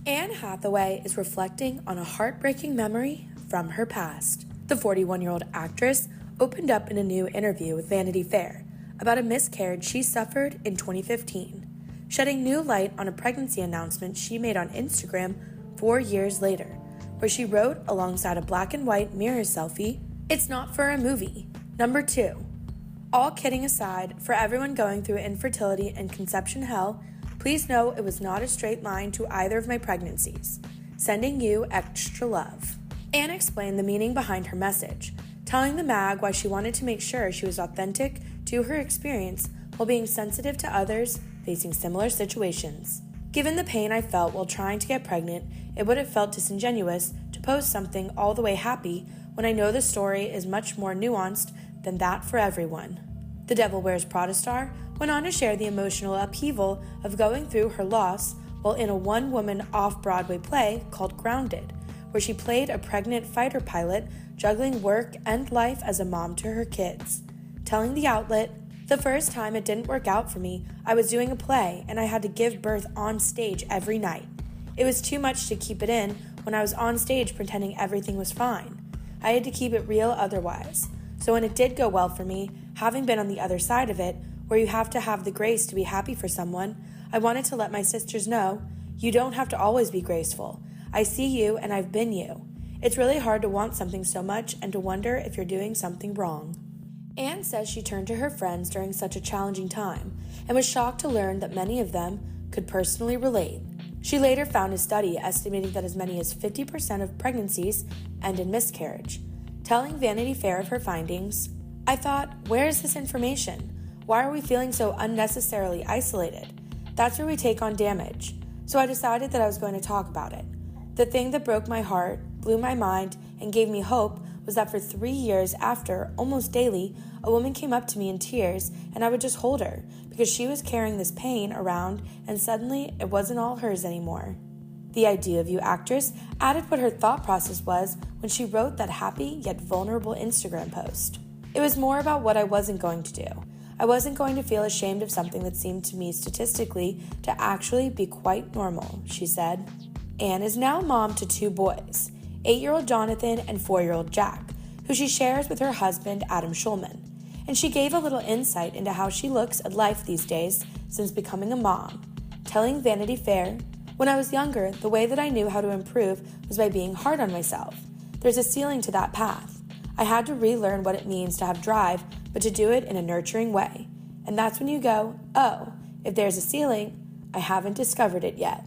Anne Hathaway is reflecting on a heartbreaking memory from her past. The 41-year-old actress opened up in a new interview with Vanity Fair about a miscarriage she suffered in 2015, shedding new light on a pregnancy announcement she made on Instagram 4 years later, where she wrote alongside a black and white mirror selfie, "It's not for a movie." Number 2. All kidding aside, for everyone going through infertility and conception hell, please know it was not a straight line to either of my pregnancies. Sending you extra love. Anne explained the meaning behind her message, telling the mag why she wanted to make sure she was authentic to her experience while being sensitive to others facing similar situations. "Given the pain I felt while trying to get pregnant, it would have felt disingenuous to post something all the way happy when I know the story is much more nuanced than that for everyone." The Devil Wears Prada star went on to share the emotional upheaval of going through her loss while in a one-woman off-Broadway play called Grounded, where she played a pregnant fighter pilot juggling work and life as a mom to her kids, telling the outlet, "The first time it didn't work out for me, I was doing a play and I had to give birth on stage every night. It was too much to keep it in when I was on stage pretending everything was fine. I had to keep it real otherwise. So when it did go well for me, having been on the other side of it, where you have to have the grace to be happy for someone, I wanted to let my sisters know, you don't have to always be graceful. I see you and I've been you. It's really hard to want something so much and to wonder if you're doing something wrong." Anne says she turned to her friends during such a challenging time and was shocked to learn that many of them could personally relate. She later found a study estimating that as many as 50% of pregnancies end in miscarriage. Telling Vanity Fair of her findings, "I thought, where is this information? Why are we feeling so unnecessarily isolated? That's where we take on damage. So I decided that I was going to talk about it. The thing that broke my heart, blew my mind, and gave me hope was that for 3 years after, almost daily, a woman came up to me in tears and I would just hold her because she was carrying this pain around and suddenly it wasn't all hers anymore." The Idea of You actress added what her thought process was when she wrote that happy yet vulnerable Instagram post. "It was more about what I wasn't going to do. I wasn't going to feel ashamed of something that seemed to me statistically to actually be quite normal," she said. Anne is now mom to 2 boys, 8-year-old Jonathan and 4-year-old Jack, who she shares with her husband Adam Schulman. And she gave a little insight into how she looks at life these days since becoming a mom, telling Vanity Fair, "When I was younger, the way that I knew how to improve was by being hard on myself. There's a ceiling to that path. I had to relearn what it means to have drive, but to do it in a nurturing way. And that's when you go, oh, if there's a ceiling, I haven't discovered it yet."